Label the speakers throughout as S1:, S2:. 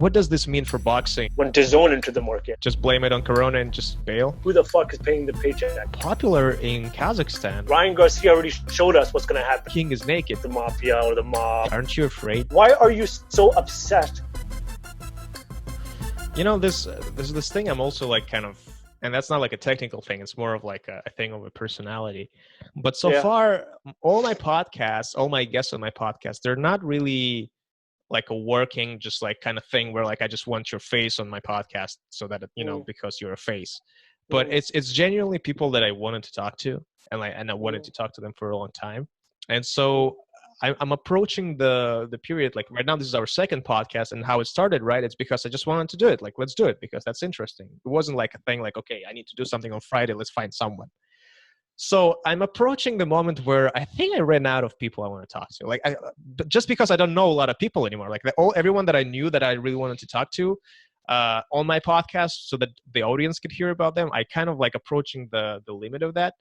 S1: What does this mean for boxing?
S2: When DAZN entered the market,
S1: just blame it on Corona and just bail?
S2: Who the fuck is paying the paycheck?
S1: Popular in Kazakhstan.
S2: Ryan Garcia already showed us what's going to happen.
S1: King is naked.
S2: The mafia or the mob.
S1: Aren't you afraid?
S2: Why are you so upset?
S1: You know, this thing I'm also like kind of, and that's not like a technical thing, it's more of like a thing of a personality. But so far, all my podcasts, all my guests on my podcast, they're not really like a working just like kind of thing where like I just want your face on my podcast so that, you know, because you're a face. But it's genuinely people that I wanted to talk to, and I wanted to talk to them for a long time. And so I'm approaching the period, like right now this is our second podcast, and how it started, right? It's because I just wanted to do it. Like, let's do it because that's interesting. It wasn't like a thing like, okay, I need to do something on Friday, let's find someone. So I'm approaching the moment where I think I ran out of people I want to talk to. Like, just because I don't know a lot of people anymore. Like everyone that I knew that I really wanted to talk to on my podcast, so that the audience could hear about them, I kind of like approaching the limit of that.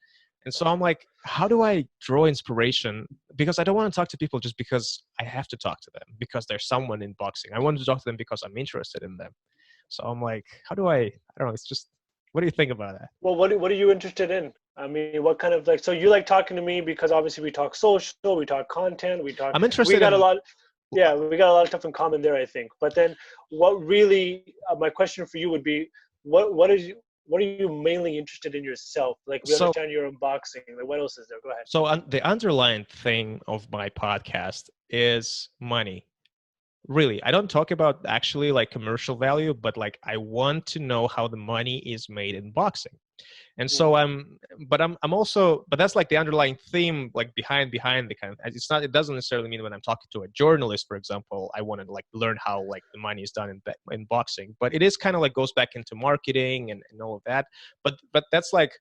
S1: And so I'm like, how do I draw inspiration? Because I don't want to talk to people just because I have to talk to them, because there's someone in boxing. I want to talk to them because I'm interested in them. So I'm like, how do I don't know. It's just, what do you think about that?
S2: Well, what are you interested in? I mean, what kind of like, so you like talking to me because obviously we talk social, we talk content,
S1: I'm interested
S2: we got a lot of stuff in common there, I think. But then what really, my question for you would be, what are you mainly interested in yourself? Like, we understand you're in boxing. Like, what else is there? Go ahead.
S1: So the underlying thing of my podcast is money. Really, I don't talk about actually like commercial value, but like I want to know how the money is made in boxing. And so but that's like the underlying theme, like behind the kind of, it doesn't necessarily mean when I'm talking to a journalist, for example, I want to like learn how like the money is done in boxing, but it is kind of like goes back into marketing and all of that. But that's like,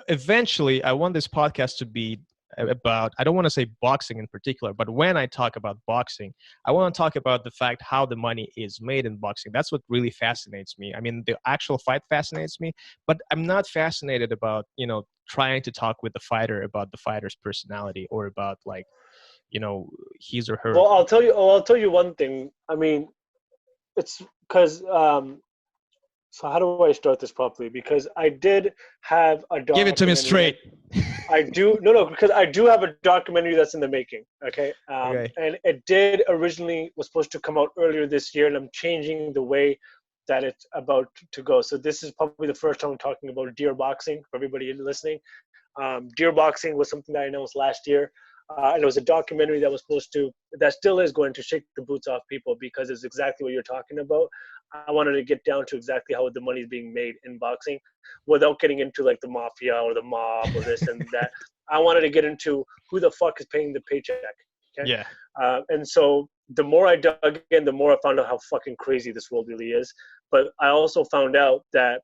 S1: eventually I want this podcast to be about, I don't want to say boxing in particular, but when I talk about boxing, I want to talk about the fact how the money is made in boxing. That's what really fascinates me. I mean, the actual fight fascinates me, but I'm not fascinated about, you know, trying to talk with the fighter about the fighter's personality or about like, you know, his or her.
S2: Well, I'll tell you one thing. I mean, it's because so how do I start this properly? Because I did have a documentary.
S1: Give it to me straight.
S2: Because I do have a documentary that's in the making. Okay.
S1: Okay.
S2: And it was supposed to come out earlier this year, and I'm changing the way that it's about to go. So this is probably the first time I'm talking about Dear Boxing for everybody listening. Dear Boxing was something that I announced last year. And it was a documentary that still is going to shake the boots off people, because it's exactly what you're talking about. I wanted to get down to exactly how the money is being made in boxing without getting into like the mafia or the mob or this and that. I wanted to get into who the fuck is paying the paycheck. Okay?
S1: Yeah.
S2: And so the more I dug in, the more I found out how fucking crazy this world really is. But I also found out that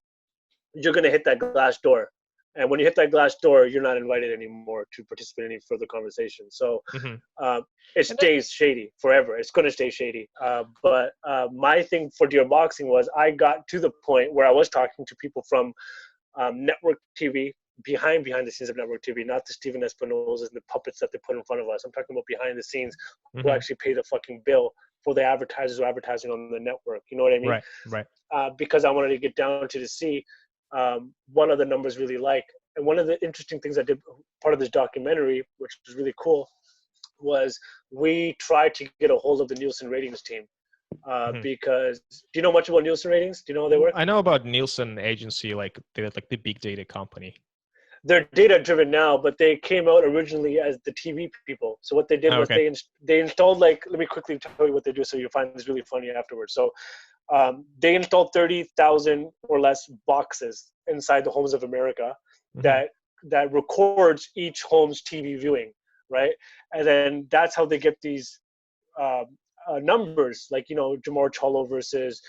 S2: you're going to hit that glass door. And when you hit that glass door, you're not invited anymore to participate in any further conversation. So it stays shady forever. It's going to stay shady. But my thing for Dear Boxing was I got to the point where I was talking to people from network TV, behind the scenes of network TV, not the Steven Espinozas and the puppets that they put in front of us. I'm talking about behind the scenes who actually pay the fucking bill for the advertisers who are advertising on the network. You know what I mean?
S1: Right.
S2: Because I wanted to get down to see what are the numbers really like. And one of the interesting things I did part of this documentary, which was really cool, was we tried to get a hold of the Nielsen ratings team. Because do you know much about Nielsen ratings? Do you know how they work?
S1: I know about Nielsen agency, like the big data company.
S2: They're data driven now, but they came out originally as the TV people. So what they did was they installed, like, let me quickly tell you what they do so you'll find this really funny afterwards. So they installed 30,000 or less boxes inside the homes of America that records each home's TV viewing, right? And then that's how they get these numbers, like, you know, Jamar Cholo versus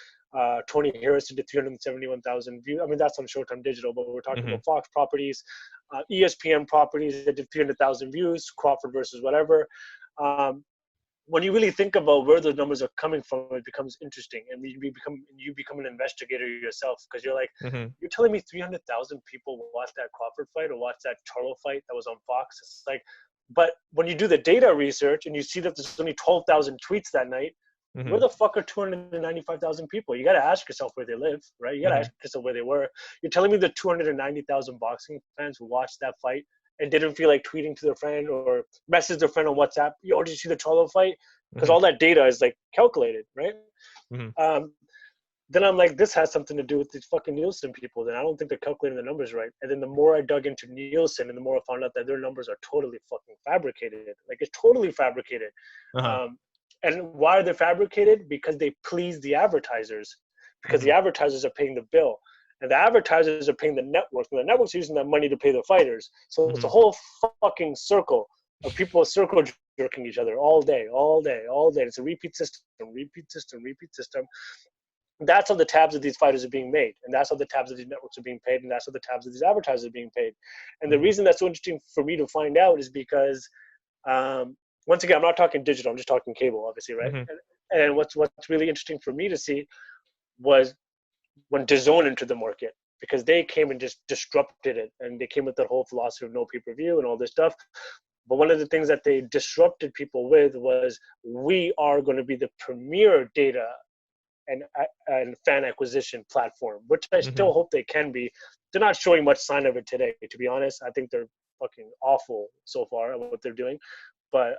S2: Tony Harrison did 371,000 views. I mean, that's on Showtime Digital, but we're talking about Fox properties, ESPN properties that did 300,000 views, Crawford versus whatever. When you really think about where those numbers are coming from, it becomes interesting, and you become an investigator yourself, because you're like, you're telling me 300,000 people watched that Crawford fight or watched that Charlo fight that was on Fox. It's like, but when you do the data research and you see that there's only 12,000 tweets that night, Where the fuck are 295,000 people? You got to ask yourself where they live, right? You got to ask yourself where they were. You're telling me the 290,000 boxing fans who watched that fight and didn't feel like tweeting to their friend or message their friend on WhatsApp, yo, did you see the Charlo fight? Because all that data is like calculated, right? Then I'm like, this has something to do with these fucking Nielsen people. Then I don't think they're calculating the numbers right. And then the more I dug into Nielsen and the more I found out that their numbers are totally fucking fabricated. Like, it's totally fabricated. And why are they fabricated? Because they please the advertisers. Because the advertisers are paying the bill. And the advertisers are paying the network. And the network's using that money to pay the fighters. So it's a whole fucking circle of people circle jerking each other all day, all day, all day. It's a repeat system, repeat system, repeat system. That's how the tabs of these fighters are being made. And that's how the tabs of these networks are being paid. And that's how the tabs of these advertisers are being paid. And the reason that's so interesting for me to find out is because, once again, I'm not talking digital. I'm just talking cable, obviously, right? And what's really interesting for me to see was when DAZN entered the market, because they came and just disrupted it. And they came with that whole philosophy of no pay-per-view and all this stuff. But one of the things that they disrupted people with was, we are going to be the premier data and fan acquisition platform, which I still hope they can be. They're not showing much sign of it today, to be honest. I think they're fucking awful so far at what they're doing. But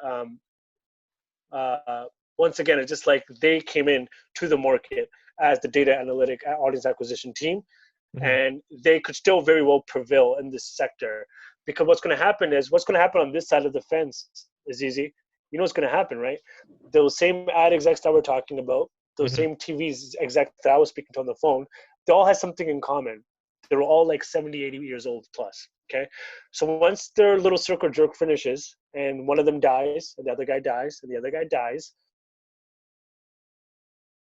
S2: once again, it's just like they came in to the market as the data analytic audience acquisition team, and they could still very well prevail in this sector. Because what's going to happen on this side of the fence is easy. You know what's going to happen, right? Those same ad execs that we're talking about, those same TVs execs that I was speaking to on the phone, they all have something in common. They're all like 70, 80 years old plus, okay? So once their little circle jerk finishes and one of them dies and the other guy dies and the other guy dies,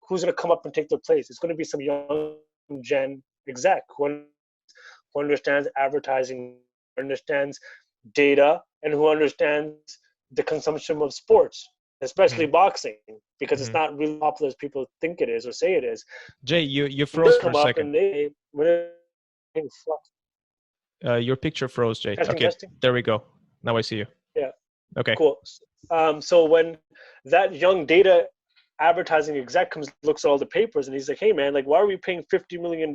S2: who's going to come up and take their place? It's going to be some young gen exec who understands advertising, understands data, and who understands the consumption of sports, especially boxing, because it's not really popular as people think it is or say it is.
S1: Jay, you froze for a second. Your picture froze, Jay. Testing. There we go. Now I see you.
S2: Yeah.
S1: Okay.
S2: Cool. So when that young data advertising exec looks at all the papers and he's like, hey man, like, why are we paying $50 million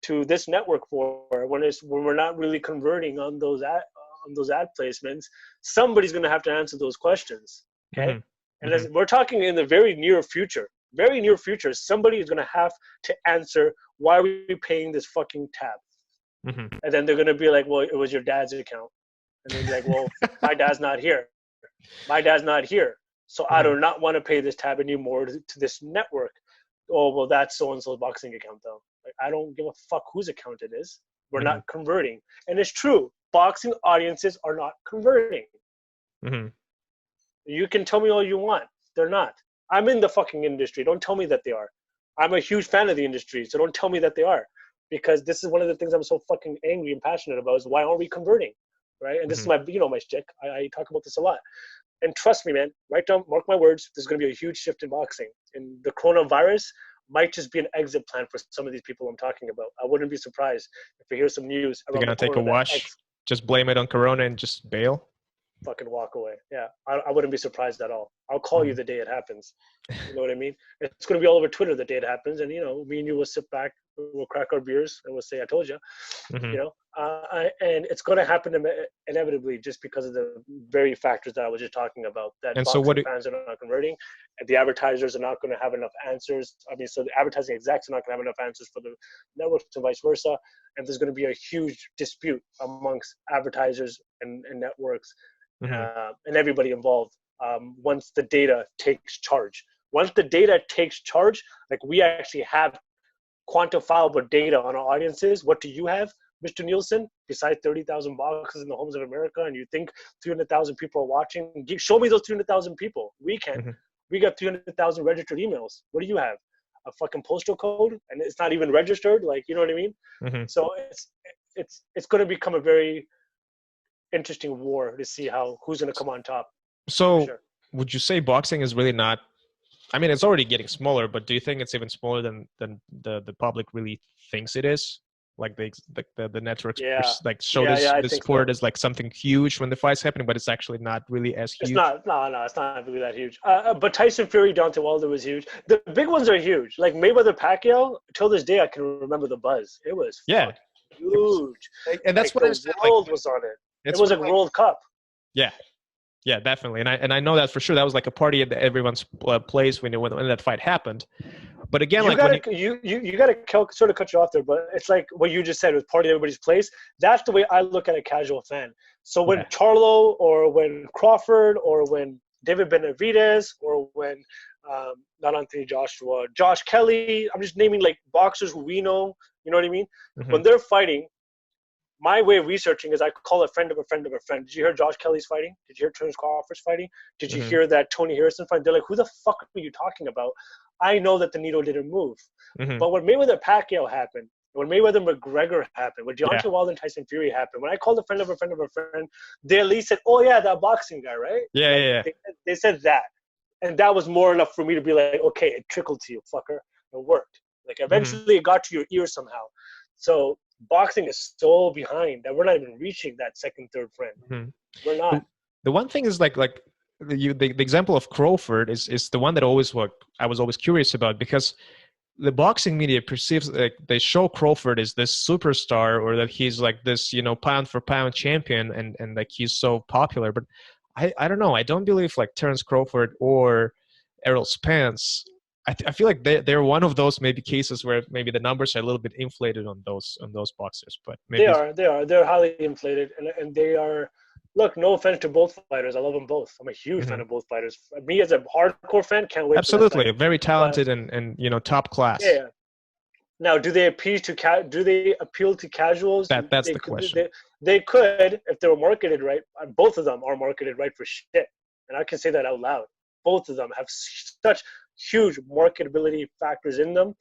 S2: to this network for when we're not really converting on those ad placements? Somebody's going to have to answer those questions. Okay. And as we're talking in the very near future, somebody is going to have to answer, why are we paying this fucking tab? And then they're going to be like, well, it was your dad's account. And they'll be like, well, my dad's not here. So I do not want to pay this tab anymore to this network. Oh, well, that's so-and-so's boxing account, though. Like, I don't give a fuck whose account it is. We're not converting. And it's true. Boxing audiences are not converting. You can tell me all you want. They're not. I'm in the fucking industry. Don't tell me that they are. I'm a huge fan of the industry, so don't tell me that they are. Because this is one of the things I'm so fucking angry and passionate about, is why aren't we converting, right? And this is my shtick. I talk about this a lot. And trust me, man, write down, mark my words, there's going to be a huge shift in boxing. And the coronavirus might just be an exit plan for some of these people I'm talking about. I wouldn't be surprised if we hear some news.
S1: They're going to take a wash, just blame it on Corona and just bail?
S2: Fucking walk away. Yeah, I wouldn't be surprised at all. I'll call you the day it happens. You know what I mean? It's going to be all over Twitter the day it happens. And, me and you will sit back, we'll crack our beers, and we'll say, I told you. And it's going to happen inevitably, just because of the very factors that I was just talking about, that
S1: and
S2: boxing fans are not converting, and the advertisers are not going to have enough answers. So the advertising execs are not going to have enough answers for the networks and vice versa. And there's going to be a huge dispute amongst advertisers and networks and everybody involved once the data takes charge. Once the data takes charge, like, we actually have quantifiable data on our audiences. What do you have, Mr. Nielsen, besides 30,000 boxes in the homes of America, and you think 300,000 people are watching? Show me those 300,000 people. We can. We got 300,000 registered emails. What do you have? A fucking postal code, and it's not even registered. Like, you know what I mean? So it's going to become a very interesting war to see who's going to come on top.
S1: So would you say boxing is really not? I mean, it's already getting smaller, but do you think it's even smaller than the public really thinks it is? Like the networks
S2: Yeah.
S1: like show
S2: Yeah, I
S1: this
S2: think
S1: sport
S2: so.
S1: as like something huge when the fight's happening, but it's actually not really as
S2: It's
S1: huge.
S2: not, no, it's not really that huge. But Tyson Fury, Deontay Wilder was huge. The big ones are huge. Like Mayweather, Pacquiao. Till this day, I can remember the buzz. It was
S1: Yeah,
S2: fucking
S1: it was,
S2: huge.
S1: and that's
S2: Like
S1: what
S2: the
S1: I said. Like
S2: world was on it. It
S1: it's
S2: was
S1: when
S2: like World Cup.
S1: yeah. Yeah, definitely, and I know that for sure. That was like a party at everyone's place when that fight happened. But again,
S2: You
S1: like when
S2: gotta you gotta sort of cut you off there, but it's like what you just said, it was party at everybody's place. That's the way I look at a casual fan. So when
S1: yeah,
S2: Charlo or when Crawford or when David Benavidez or when not Anthony Joshua, Josh Kelly, I'm just naming like boxers who we know. You know what I mean?
S1: hmm
S2: When they're fighting, my way of researching is I call a friend of a friend of a friend. Did you hear Josh Kelly's fighting? Did you hear Terence Crawford's fighting? Did you
S1: hmm
S2: hear that Tony Harrison fight? They're like, who the fuck are you talking about? I know that the needle didn't move.
S1: hmm
S2: But when Mayweather Pacquiao happened, when Mayweather McGregor happened, when
S1: yeah,
S2: Deontay Wilder and Tyson Fury happened, when I called a friend of a friend of a friend, they at least said, oh yeah, that boxing guy, right?
S1: yeah,
S2: Like
S1: yeah,
S2: they said that. And that was more enough for me to be like, okay, it trickled to you, fucker. It worked. Like
S1: yeah. Hmm
S2: eventually it got to your ear somehow. So boxing is so behind that we're not even reaching that second, third friend.
S1: hmm
S2: We're
S1: The,
S2: not.
S1: the one thing is like the example of Crawford is the one that always what I was always curious about, because the boxing media perceives like they show Crawford as this superstar, or that he's like this, pound for pound champion, and like he's so popular. But I don't know. I don't believe like Terence Crawford or Errol Spence. I feel like they're one of those maybe cases where maybe the numbers are a little bit inflated on those boxers, but
S2: They
S1: maybe
S2: are. They are. They're highly inflated, and they are. Look, no offense to both fighters. I love them both. I'm a huge fan
S1: Mhm.
S2: of both fighters. Me as a hardcore fan, can't wait for that
S1: Absolutely
S2: fight.
S1: very
S2: But
S1: talented and top class.
S2: yeah. Now, do they appeal to do they appeal to casuals?
S1: That's
S2: They
S1: the
S2: could.
S1: question.
S2: They could if they were marketed right. Both of them are marketed right for shit, and I can say that out loud. Both of them have such huge marketability factors in them,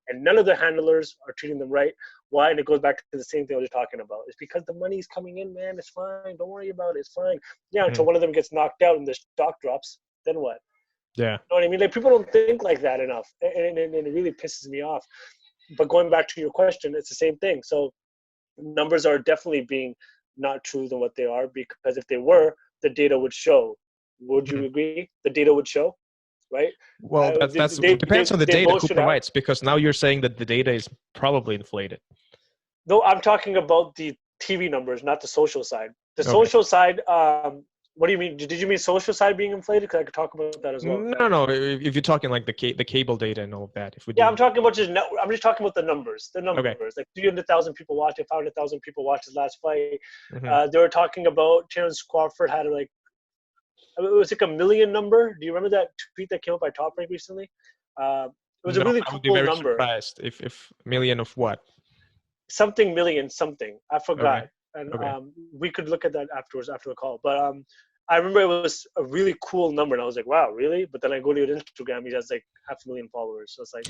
S2: and none of the handlers are treating them right. Why? And it goes back to the same thing I was talking about. It's because the money's coming in, man. It's fine. Don't worry about it. It's fine. Yeah, until
S1: Mhm.
S2: one of them gets knocked out and the stock drops. Then what?
S1: Yeah.
S2: You know what I mean? Like people don't think like that enough, and it really pisses me off. But going back to your question, it's the same thing. So numbers are definitely being not true than what they are, because if they were, the data would show. Would you
S1: Mhm.
S2: agree? The data would show, right?
S1: Well, that's depends on the
S2: They
S1: data
S2: both
S1: who
S2: should have.
S1: provides, because now you're saying that the data is probably inflated.
S2: No, I'm talking about the TV numbers, not the social side. The
S1: Okay.
S2: social side. What do you mean? Did you mean social side being inflated? Because I could talk about that as well.
S1: No, no. If you're talking like the cable data and all of that, if we
S2: Yeah,
S1: do.
S2: I'm just talking about the numbers. The
S1: Okay.
S2: numbers, like 300,000 people watched it, 500,000 people watched his last fight.
S1: hmm
S2: They were talking about Terence Crawford had like it was like a million number. Do you remember that tweet that came up by Top Rank recently? It was a
S1: No,
S2: really
S1: I would be
S2: cool
S1: very
S2: number.
S1: surprised if million of what.
S2: Something million something. I
S1: Okay.
S2: forgot, and
S1: Okay.
S2: we could look at that afterwards after the call. But I remember it was a really cool number, and I was like, wow, really? But then I go to your Instagram, he has like 500,000 followers. So it's like,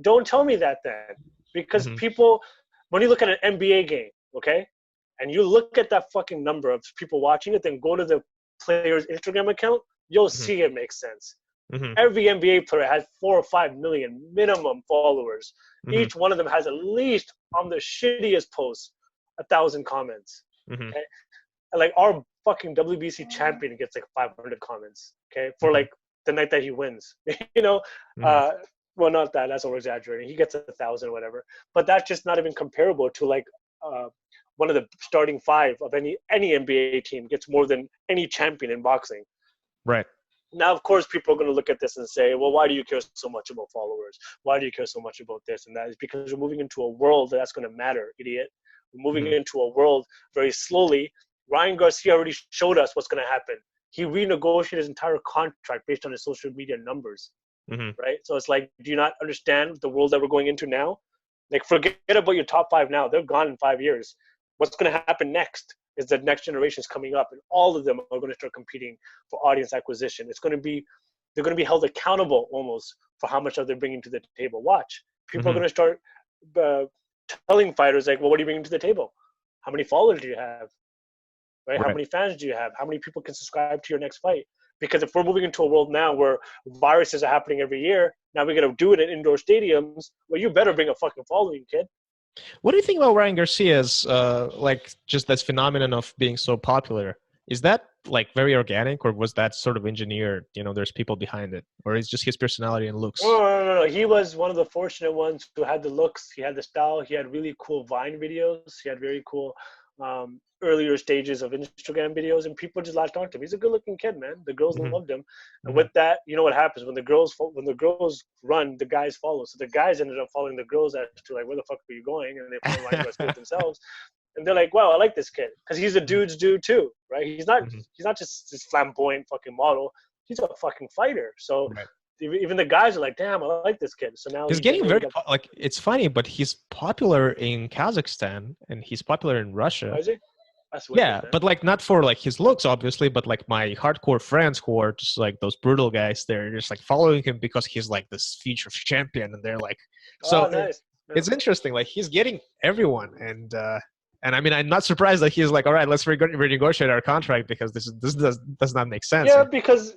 S2: don't tell me that then, because
S1: hmm
S2: people, when you look at an NBA game, okay, and you look at that fucking number of people watching it, then go to the player's Instagram account, you'll
S1: hmm
S2: see it makes sense.
S1: hmm
S2: Every NBA player has 4 or 5 million minimum followers.
S1: hmm
S2: Each one of them has at least on the shittiest posts 1,000 comments.
S1: hmm
S2: Okay, and like our fucking WBC champion gets like 500 comments. Okay, for
S1: hmm
S2: like the night that he wins, you know.
S1: hmm
S2: Uh, well, not that. That's over exaggerating. He gets 1,000 or whatever, but that's just not even comparable to like uh, one of the starting five of any NBA team gets more than any champion in boxing.
S1: Right.
S2: Now, of course, people are going to look at this and say, well, why do you care so much about followers? Why do you care so much about this and that? It's because we're moving into a world that's going to matter, idiot. We're moving
S1: hmm
S2: into a world very slowly. Ryan Garcia already showed us what's going to happen. He renegotiated his entire contract based on his social media numbers,
S1: hmm
S2: right? So it's like, do you not understand the world that we're going into now? Like, forget about your top five now. They're gone in 5 years. What's going to happen next is the next generation is coming up, and all of them are going to start competing for audience acquisition. They're going to be held accountable almost for how much are they bringing to the table. Watch, people are
S1: hmm
S2: going to start uh, telling fighters like, well, what are you bringing to the table? How many followers do you have? Right? How
S1: Right.
S2: many fans do you have? How many people can subscribe to your next fight? Because if we're moving into a world now where viruses are happening every year, now we got to do it in indoor stadiums. Well, you better bring a fucking following, kid.
S1: What do you think about Ryan Garcia's like just this phenomenon of being so popular? Is that like very organic, or was that sort of engineered? You know, there's people behind it, or is just his personality and
S2: No,
S1: looks?
S2: no, no, no. He was one of the fortunate ones who had the looks. He had the style. He had really cool Vine videos. He had very cool earlier stages of Instagram videos, and people just latched onto him. He's a good-looking kid, man. The girls
S1: Hmm.
S2: loved him, and
S1: Hmm.
S2: with that, you know what happens when the girls run, the guys follow. So the guys ended up following the girls as to like, where the fuck are you going? And they found Ryan Garcia themselves, and they're like, wow, I like this kid because he's a dude's dude too, right?
S1: Hmm.
S2: He's not just this flamboyant fucking model. He's a fucking fighter. So
S1: Right.
S2: even the guys are like, damn, I like this kid. So now
S1: He's
S2: he's getting
S1: getting
S2: ready
S1: very
S2: to.
S1: like it's funny, but he's popular in Kazakhstan and he's popular in
S2: Oh,
S1: Russia.
S2: is he? That's wicked,
S1: Yeah,
S2: man.
S1: but like not for like his looks, obviously, but like my hardcore friends who are just like those brutal guys, they're just like following him because he's like this future champion, and they're like, so
S2: Oh, nice. Yeah.
S1: it's interesting. Like he's getting everyone, and I mean, I'm not surprised that he's like, all right, let's renegotiate our contract because this does not make sense.
S2: Yeah, because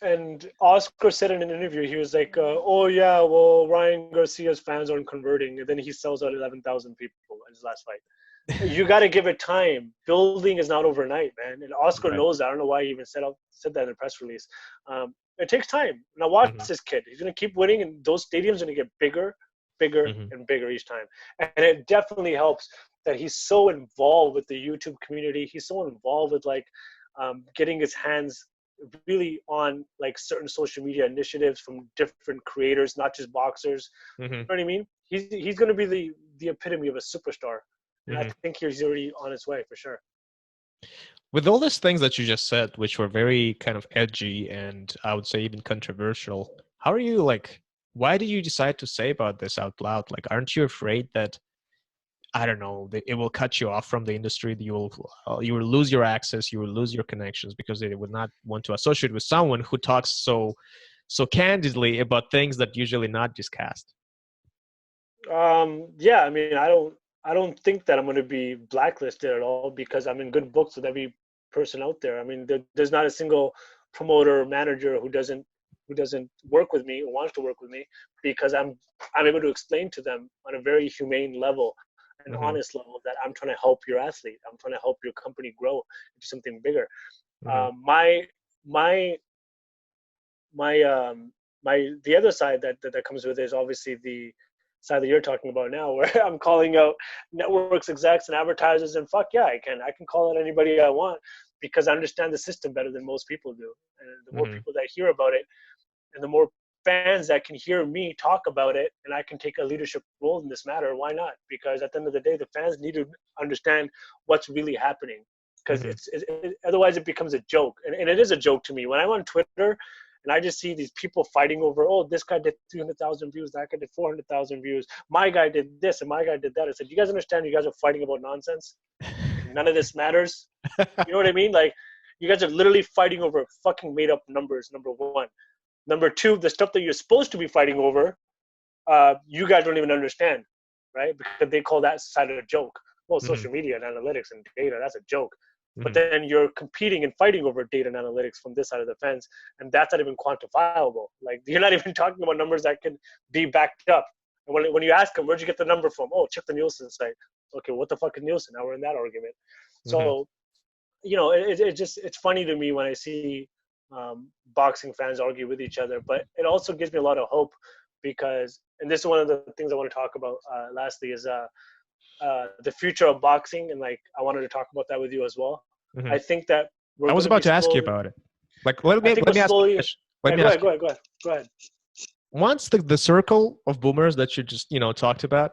S2: and Oscar said in an interview, he was like, "Oh yeah, well Ryan Garcia's fans aren't converting," and then he sells out 11,000 people in his last fight. You got to give it time. Building is not overnight, man. And Oscar
S1: Right.
S2: knows that. I don't know why he even said that in the press release. It takes time. Now watch
S1: Hmm.
S2: this kid. He's gonna keep winning, and those stadiums are gonna get bigger, bigger,
S1: Hmm.
S2: and bigger each time. And it definitely helps that he's so involved with the YouTube community. He's so involved with like getting his hands really on like certain social media initiatives from different creators, not just boxers. You
S1: Hmm.
S2: know what I mean? He's going to be the epitome of a superstar, and I
S1: Hmm.
S2: think he's already on his way for sure.
S1: With all these things that you just said, which were very kind of edgy and I would say even controversial, how are you like? Why did you decide to say about this out loud? Like, aren't you afraid that I don't know that it will cut you off from the industry? That you will lose your access, you will lose your connections because they would not want to associate with someone who talks so candidly about things that usually not discussed.
S2: Yeah, I mean, I don't think that I'm going to be blacklisted at all because I'm in good books with every person out there. I mean, there's not a single promoter or manager who doesn't work with me or wants to work with me because I'm able to explain to them on a very humane level, an
S1: Hmm.
S2: honest level, that I'm trying to help your athlete. I'm trying to help your company grow into something bigger.
S1: Hmm.
S2: My my my the other side that comes with it is obviously the side that you're talking about now, where I'm calling out networks, execs, and advertisers, and fuck yeah, I can call out anybody I want because I understand the system better than most people do, and the more
S1: Hmm.
S2: people that hear about it, and the more fans that can hear me talk about it, and I can take a leadership role in this matter. Why not? Because at the end of the day, the fans need to understand what's really happening. Because
S1: Hmm.
S2: otherwise it becomes a joke, and it is a joke to me when I'm on Twitter and I just see these people fighting over, oh, this guy did 300,000 views, that guy did 400,000 views, my guy did this, and my guy did that. I said, you guys understand? You guys are fighting about nonsense. Like none of this matters. You know what I mean? Like you guys are literally fighting over fucking made up numbers. Number one. Number two, the stuff that you're supposed to be fighting over, you guys don't even understand, right? Because they call that side of a joke. Well,
S1: Hmm.
S2: social media and analytics and data, that's a joke. But
S1: Hmm.
S2: then you're competing and fighting over data and analytics from this side of the fence, and that's not even quantifiable. Like you're not even talking about numbers that can be backed up. And when you ask them, where'd you get the number from? Oh, check the Nielsen site. Okay, what the fuck is Nielsen? Now we're in that argument.
S1: Hmm.
S2: So it's funny to me when I see boxing fans argue with each other, but it also gives me a lot of hope because, and this is one of the things I want to talk about. Lastly, is the future of boxing, and like I wanted to talk about that with you as well.
S1: Hmm.
S2: I think that we're
S1: I was
S2: going to be
S1: about to ask you
S2: slowly.
S1: about it. Like,
S2: I think we're
S1: let me ask you a
S2: slowly.
S1: question. Let
S2: Yeah,
S1: me
S2: go ahead,
S1: ask
S2: go
S1: you.
S2: ahead, go ahead, go ahead.
S1: Once the circle of boomers that you just talked about,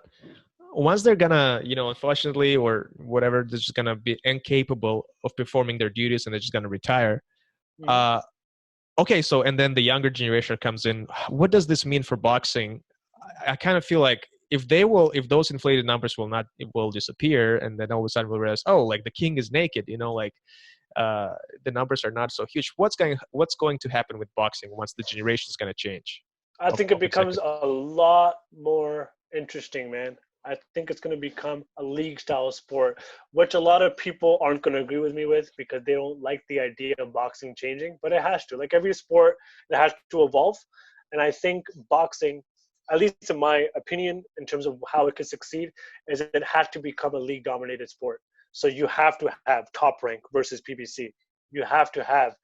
S1: once they're gonna unfortunately or whatever, they're just gonna be incapable of performing their duties and they're just gonna retire.
S2: Mm-hmm.
S1: Uh, okay, so and then the younger generation comes in. What does this mean for boxing? I kind of feel like if those inflated numbers will not it will disappear, and then all of a sudden we'll realize, oh, like the king is naked, like uh, the numbers are not so huge. What's going to happen with boxing once the generation is going to change
S2: I
S1: of,
S2: think it
S1: of
S2: becomes
S1: executives?
S2: a lot more interesting, man. I think it's going to become a league style sport, which a lot of people aren't going to agree with me with because they don't like the idea of boxing changing, but it has to. Like every sport, it has to evolve. And I think boxing at least in my opinion, in terms of how it could succeed, is that it had to become a league-dominated sport. So you have to have Top Rank versus PBC. You have to have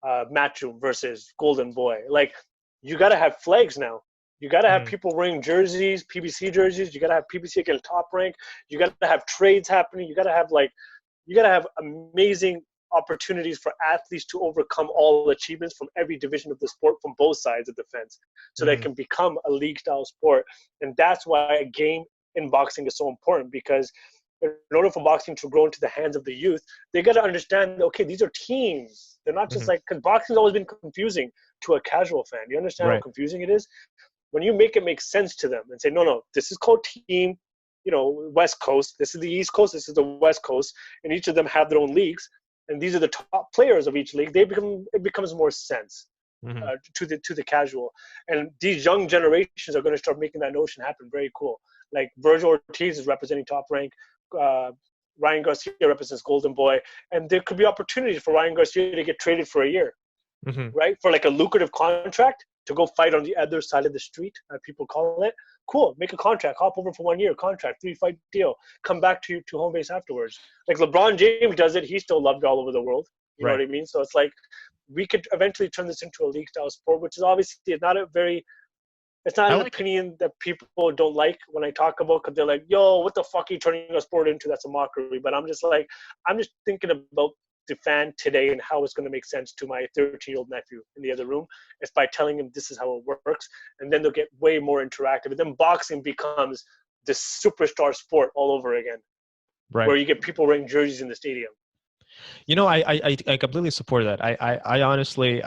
S2: Matchroom versus Golden Boy. Like, you got to have flags now. You got to have people wearing jerseys, PBC jerseys. You got to have PBC against Top Rank. You got to have trades happening. You got to have amazing opportunities for athletes to overcome all achievements from every division of the sport from both sides of the fence, so that it can become a league style sport. And that's why a game in boxing is so important, because in order for boxing to grow into the hands of the youth, they got to understand, okay, these are teams. They're not just like, because boxing's always been confusing to a casual fan. You understand how confusing it is? When you make it make sense to them and say, no, this is called team, West Coast, this is the East Coast, this is the West Coast, and each of them have their own leagues, and these are the top players of each league, it becomes more sense to the casual. And these young generations are going to start making that notion happen. Very cool. Like Virgil Ortiz is representing Top Rank. Ryan Garcia represents Golden Boy, and there could be opportunities for Ryan Garcia to get traded for a year, right? For like a lucrative contract to go fight on the other side of the street, people call it. Cool, make a contract, hop over for 1 year contract, 3-fight deal, come back to home base afterwards. Like LeBron James does it, he's still loved all over the world. You know what I mean? So it's like, we could eventually turn this into a league style sport, which is obviously not an opinion that people don't like when I talk about, because they're like, yo, what the fuck are you turning a sport into? That's a mockery. But I'm just thinking about the fan today and how it's going to make sense to my 13-year-old nephew in the other room. It's by telling him this is how it works, and then they'll get way more interactive. And then boxing becomes this superstar sport all over again, where you get people wearing jerseys in the stadium.
S1: I completely support that. I honestly,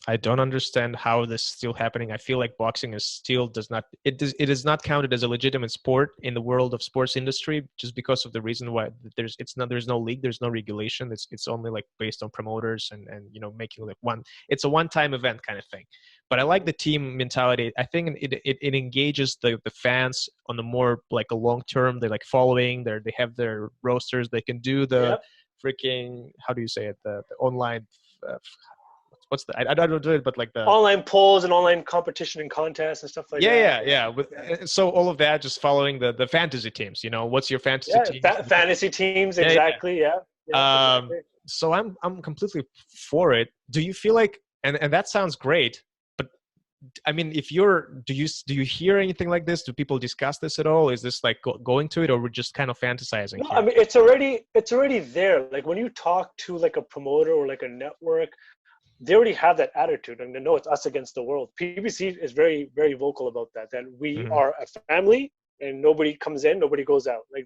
S1: I don't understand how this is still happening. I feel like boxing is it is not counted as a legitimate sport in the world of sports industry, just because of the reason why there's no league, there's no regulation. It's only like based on promoters and making like it's a one-time event kind of thing. But I like the team mentality. I think it engages the fans on the more like a long term. They like following they have their rosters. They can do the freaking, how do you say it, the online I don't do it, but like the
S2: online polls and online competition and contests and stuff like that.
S1: Yeah. So all of that, just following the fantasy teams. What's your fantasy team?
S2: Fantasy teams, exactly. Yeah.
S1: Exactly. So I'm completely for it. Do you feel like, and that sounds great, but I mean, do you hear anything like this? Do people discuss this at all? Is this like going to it, or we're just kind of fantasizing?
S2: No, I mean, it's already there. Like when you talk to like a promoter or like a network, they already have that attitude, and they know it's us against the world. PBC is very, very vocal about that we are a family, and nobody comes in, nobody goes out. Like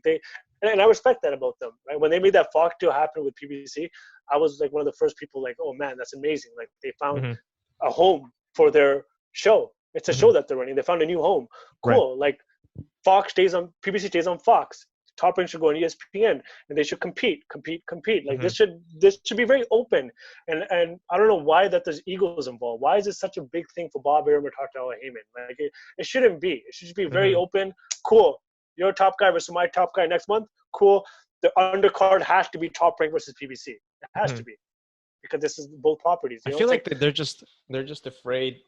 S2: and I respect that about them, right? When they made that Fox deal happen with PBC, I was like one of the first people like, oh man, that's amazing. Like they found a home for their show. It's a show that they're running. They found a new home. Cool. Like PBC stays on Fox. Top Rank should go on ESPN, and they should compete. Like this should be very open. And I don't know why that there's egos involved. Why is it such a big thing for Bob Arum or Taktala Heyman? Like it shouldn't be. It should just be very open. Cool. You're a top guy versus my top guy next month. Cool. The undercard has to be Top Rank versus PBC. It has to be, because this is both properties.
S1: I feel like they're just afraid.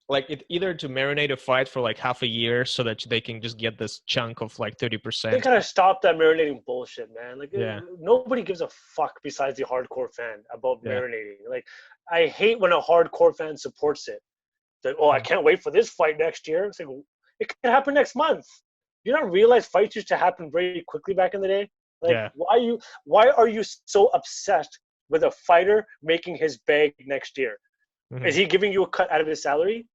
S1: Like either to marinate a fight for like half a year so that they can just get this chunk of like 30%.
S2: They gotta stop that marinating bullshit, man. Like nobody gives a fuck besides the hardcore fan about marinating. Like I hate when a hardcore fan supports it. Like, oh, I can't wait for this fight next year. It's like, it can happen next month. You don't realize fights used to happen very quickly back in the day? Like why are you so obsessed with a fighter making his bag next year? Is he giving you a cut out of his salary?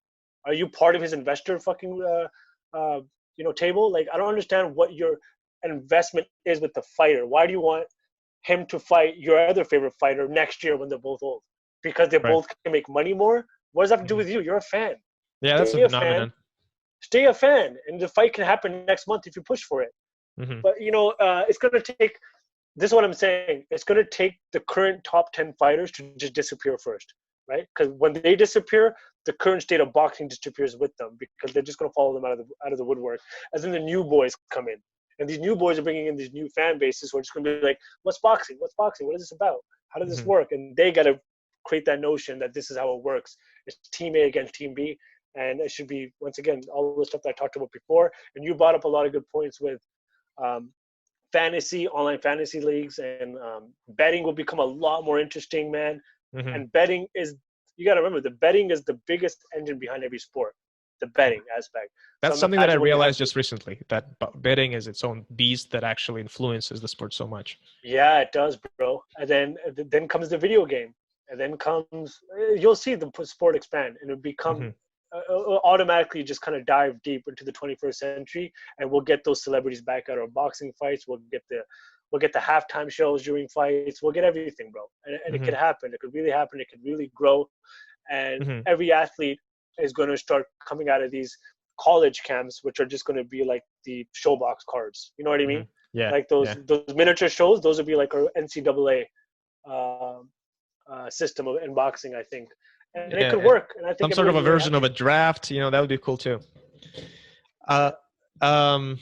S2: Are you part of his investor fucking table? Like I don't understand what your investment is with the fighter. Why do you want him to fight your other favorite fighter next year when they're both old? Because they both can make money more? What does that have to do with you? You're a fan.
S1: Yeah, that's a phenomenon.
S2: Stay a fan, and the fight can happen next month if you push for it. But it's gonna take. This is what I'm saying. It's gonna take the current top 10 fighters to just disappear first. Right? Because when they disappear, the current state of boxing disappears with them, because they're just going to follow them out of the woodwork. As then the new boys come in, and these new boys are bringing in these new fan bases who are just going to be like, "What's boxing? What's boxing? What is this about? How does this work?" And they got to create that notion that this is how it works. It's Team A against Team B, And it should be, once again, all the stuff that I talked about before. And you brought up a lot of good points with fantasy, online fantasy leagues, and betting will become a lot more interesting, man.
S1: Mm-hmm.
S2: And betting is, you got to remember, the betting is the biggest engine behind every sport, the betting aspect.
S1: That's something that I realized just recently, that betting is its own beast that actually influences the sport so much.
S2: Yeah, it does, bro. And then comes the video game. And then comes, you'll see the sport expand, and it'll become automatically just kind of dive deep into the 21st century, and we'll get those celebrities back at our boxing fights. We'll get the halftime shows during fights. We'll get everything, bro. And it could happen. It could really happen. It could really grow. And every athlete is going to start coming out of these college camps, which are just going to be like the showbox cards. You know what I mean?
S1: Yeah.
S2: Like those miniature shows. Those would be like our NCAA system in boxing, I think. And it could work. And I think
S1: some sort of a version of a draft, that would be cool too. What about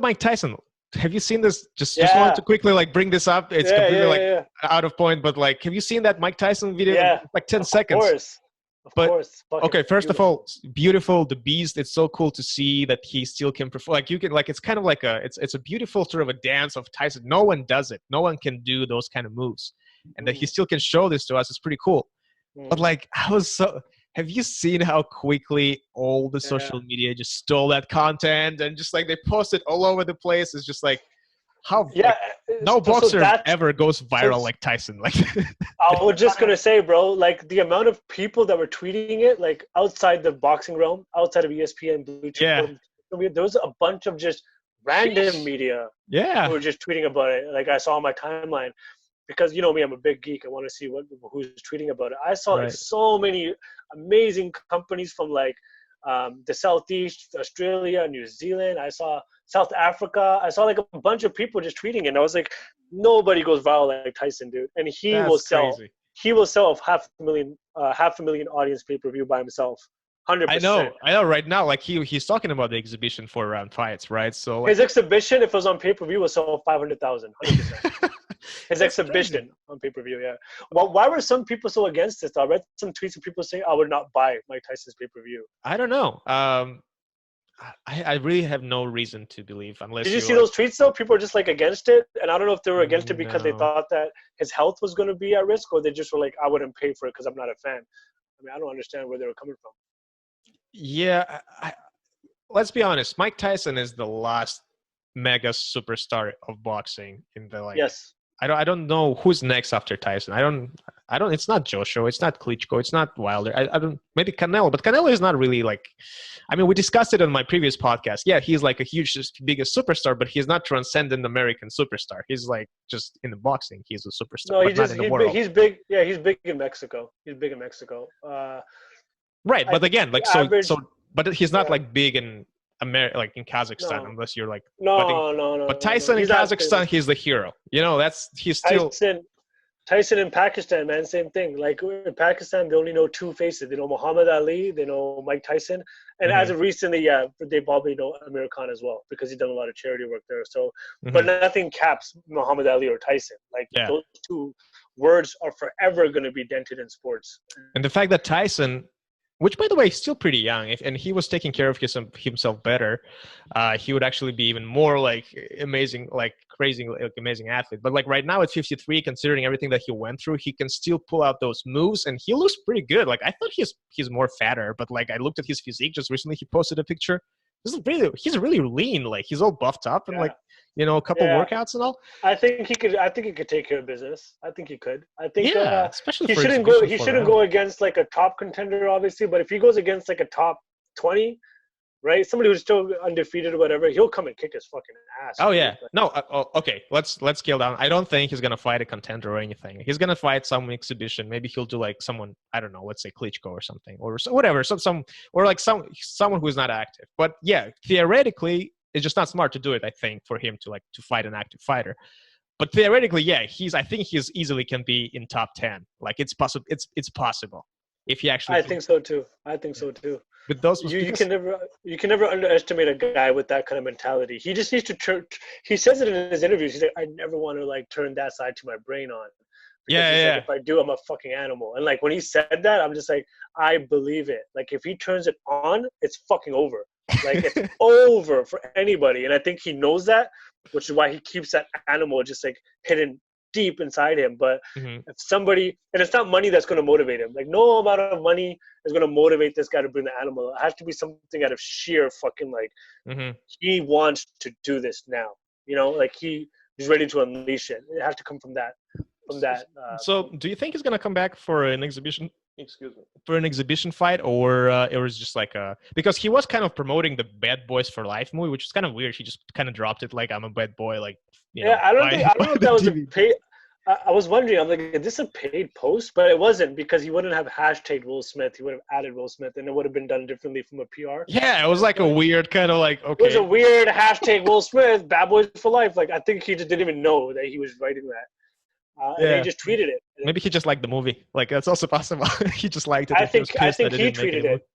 S1: Mike Tyson? Have you seen this? Just wanted to quickly bring this up. It's completely out of point, but have you seen that Mike Tyson video?
S2: Yeah.
S1: 10 seconds.
S2: Of course.
S1: Okay, first of all, beautiful, the beast. It's so cool to see that he still can perform. You can it's kind of like it's a beautiful sort of a dance of Tyson. No one does it. No one can do those kind of moves, and that he still can show this to us. It's pretty cool. But have you seen how quickly all the social media just stole that content and just they post it all over the place? It's just no boxer ever goes viral like Tyson.
S2: I was just gonna say, bro, the amount of people that were tweeting it, outside the boxing realm, outside of ESPN, Blue Chip, there was a bunch of just random media who were just tweeting about it. I saw on my timeline, because you know me, I'm a big geek. I want to see who's tweeting about it. I saw so many amazing companies from the Southeast, Australia, New Zealand. I saw South Africa. I saw a bunch of people just tweeting, and I was like, nobody goes viral like Tyson, dude. And
S1: That's
S2: will sell.
S1: Crazy.
S2: He will sell half a million audience pay-per-view by himself. 100%.
S1: I know. Right now, he's talking about the exhibition for round fights, right? So
S2: his exhibition, if it was on pay-per-view, will sell 500,000. 100%. His exhibition on pay-per-view, yeah. Well, why were some people so against this? I read some tweets of people saying I would not buy Mike Tyson's pay-per-view.
S1: I don't know. I really have no reason to believe unless.
S2: Did you see those tweets though? People were just against it, and I don't know if they were against it because they thought that his health was going to be at risk, or they just were I wouldn't pay for it because I'm not a fan. I mean, I don't understand where they were coming from.
S1: Yeah, let's be honest. Mike Tyson is the last mega superstar of boxing in the
S2: Yes.
S1: I don't know who's next after Tyson. I don't. It's not Joshua. It's not Klitschko. It's not Wilder. I don't. Maybe Canelo, but Canelo is not really we discussed it on my previous podcast. Yeah, he's a huge, biggest superstar, but he's not transcendent American superstar. He's just in the boxing. He's a superstar.
S2: No,
S1: he's
S2: big. Yeah, he's big in Mexico.
S1: Right, but again, but he's not big in America, in Kazakhstan, unless you're
S2: No.
S1: But Tyson in Kazakhstan, he's the hero. He's still.
S2: Tyson in Pakistan, man, same thing. In Pakistan, they only know two faces. They know Muhammad Ali, they know Mike Tyson, and as of recently, they probably know Amir Khan as well because he's done a lot of charity work there. So, but nothing caps Muhammad Ali or Tyson. Those two words are forever going to be dented in sports.
S1: And the fact that Tyson, which, by the way, is still pretty young, and he was taking care of himself better, he would actually be even more amazing, crazy, amazing athlete. But right now at 53, considering everything that he went through, he can still pull out those moves, and he looks pretty good. I thought he's more fatter, but I looked at his physique just recently. He posted a picture. He's really lean. He's all buffed up and a couple workouts and all.
S2: I think he could take care of business. I think he could. I think
S1: especially
S2: he shouldn't go against a top contender, obviously, but if he goes against a top 20, right, somebody who's still undefeated or whatever, he'll come and kick his fucking ass.
S1: Oh yeah. No, okay. Let's scale down. I don't think he's going to fight a contender or anything. He's going to fight some exhibition. Maybe he'll do someone, I don't know, let's say Klitschko or something, or whatever, someone who's not active. But yeah, theoretically, it's just not smart to do it, I think, for him to fight an active fighter. But theoretically, yeah, I think he's easily can be in top 10. It's possible. It's possible if he actually.
S2: I think so too.
S1: With those,
S2: you can never underestimate a guy with that kind of mentality. He just needs to he says it in his interviews. He's I never want to turn that side to my brain on, because he's
S1: Yeah.
S2: like, if I do, I'm a fucking animal. And like when he said that, I'm just like, I believe it. Like if he turns it on, it's fucking over. Like it's over for anybody. And I think he knows that, which is why he keeps that animal just like hidden deep inside him. But
S1: Mm-hmm.
S2: if somebody, and it's not money that's going to motivate him. Like no amount of money is going to motivate this guy to bring the animal. It has to be something out of sheer fucking like,
S1: Mm-hmm.
S2: he wants to do this now. You know, like he's ready to unleash it. It has to come from that.
S1: So, do you think he's gonna come back for an exhibition? Excuse me. For an exhibition fight, or it was just like because he was kind of promoting the Bad Boys for Life movie, which is kind of weird. He just kind of dropped it like I'm a bad boy, like
S2: I don't know if that was a paid. I was wondering. I'm like, is this a paid post? But it wasn't, because he wouldn't have hashtag Will Smith. He would have added Will Smith, and it would have been done differently from a PR.
S1: Yeah, it was like a weird kind of like, okay.
S2: It was a weird hashtag Will Smith, Bad Boys for Life. Like I think he just didn't even know that he was writing that. And he just tweeted it.
S1: Maybe he just liked the movie. Like that's also possible. He just liked it.
S2: I think he tweeted it.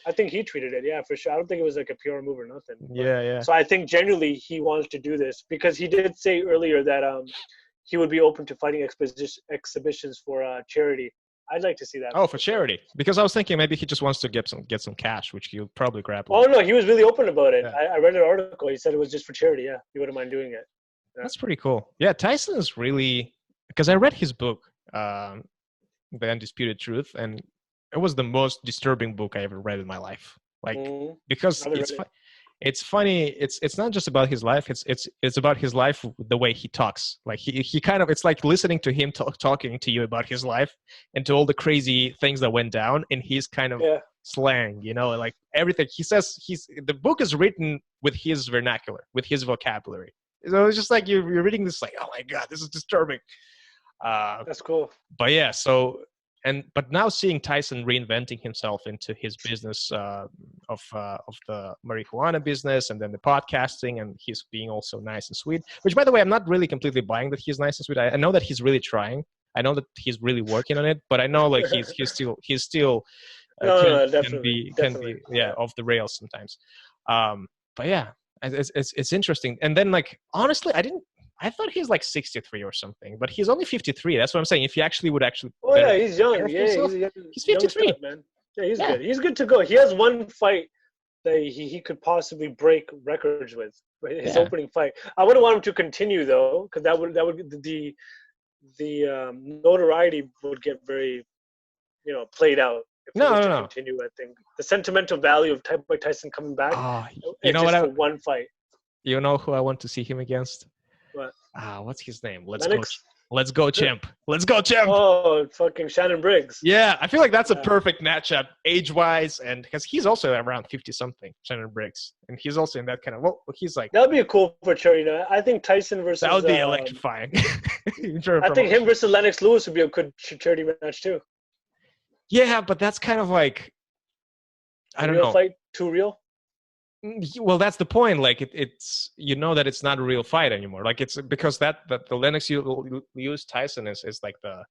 S2: I think he tweeted it. Yeah, for sure. I don't think it was like a PR move or nothing.
S1: Yeah.
S2: So I think genuinely he wants to do this, because he did say earlier that he would be open to fighting exhibitions for charity. I'd like to see that.
S1: Oh, for charity? Because I was thinking maybe he just wants to get some cash, which he'll probably grab.
S2: Oh no, he was really open about it.
S1: Yeah.
S2: I read an article. He said it was just for charity. Yeah, he wouldn't mind doing it. Yeah.
S1: That's pretty cool. Yeah, Tyson is really, because I read his book, The Undisputed Truth, and it was the most disturbing book I ever read in my life. Like because it's funny. It's not just about his life. It's about his life, the way he talks. Like he kind of, it's like listening to him talking to you about his life and to all the crazy things that went down in his kind of slang, like everything he says. The book is written with his vernacular, with his vocabulary. So it's just like you're reading this like, oh my God, this is disturbing.
S2: That's cool.
S1: But yeah, but now seeing Tyson reinventing himself into his business of the marijuana business, and then the podcasting, and he's being also nice and sweet. Which, by the way, I'm not really completely buying that he's nice and sweet. I know that he's really trying. I know that he's really working on it. But I know like he's still can be off the rails sometimes. But yeah, it's interesting. And then like honestly, I thought he's like 63 or something, but he's only 53. That's what I'm saying. If he actually would actually.
S2: Oh yeah, he's young. Yeah,
S1: he's 53,
S2: man. Yeah, he's good. He's good to go. He has one fight that he could possibly break records with. His opening fight. I wouldn't want him to continue though, because that would the notoriety would get very, played out. If he was to continue, I think the sentimental value of Mike Tyson coming back.
S1: You know what?
S2: One fight.
S1: You know who I want to see him against?
S2: What?
S1: What's his name?
S2: Lennox?
S1: Let's go, champ. Let's go, champ.
S2: Oh, fucking Shannon Briggs.
S1: Yeah, I feel like that's a perfect matchup age-wise, and because he's also around 50-something, Shannon Briggs, and he's also in that kind of. Well, he's like.
S2: That'd be a cool for charity. I think Tyson versus.
S1: That would be electrifying.
S2: I think him versus Lennox Lewis would be a good charity match too.
S1: Yeah, but that's kind of like. I don't know.
S2: Fight too real.
S1: Well, that's the point. Like it's that it's not a real fight anymore. Like it's because that the Lennox Lewis Tyson is like the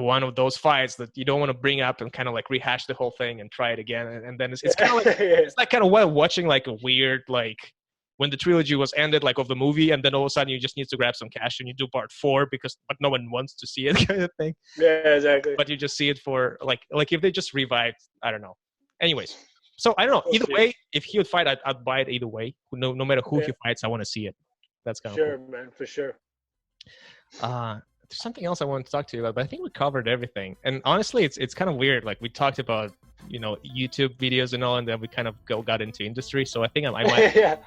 S1: one of those fights that you don't want to bring up and kind of like rehash the whole thing and try it again. And then it's kind of like it's like kind of watching like a weird like when the trilogy was ended like of the movie, and then all of a sudden you just need to grab some cash and you do part 4 but no one wants to see it kind of thing.
S2: Yeah, exactly.
S1: But you just see it for like if they just revived. I don't know. Anyways. So I don't know. Either way, if he would fight, I'd buy it either way. No matter who he fights, I want to see it. That's kind of
S2: cool. Man, for sure.
S1: There's something else I wanted to talk to you about, but I think we covered everything. And honestly, it's kind of weird. Like we talked about YouTube videos and all, and then we kind of got into industry. So I think I might.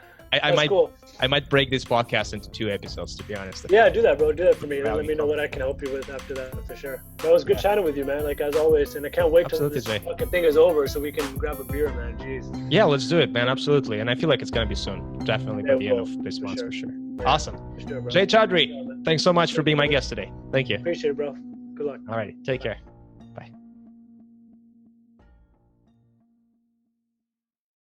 S1: I might break this podcast into 2 episodes, to be honest.
S2: Yeah, do that, bro. Do that for me. Let me know what I can help you with after that, for sure. That was good chatting with you, man. Like as always, and I can't wait till this fucking thing is over so we can grab a beer, man. Jeez.
S1: Yeah, let's do it, man. Absolutely, and I feel like it's gonna be soon. Definitely by the end of this month, for sure. Yeah. Awesome. For sure, Jay Chaudhry, thanks so much for being my guest today. Thank you.
S2: Appreciate it, bro. Good luck.
S1: All right, take care.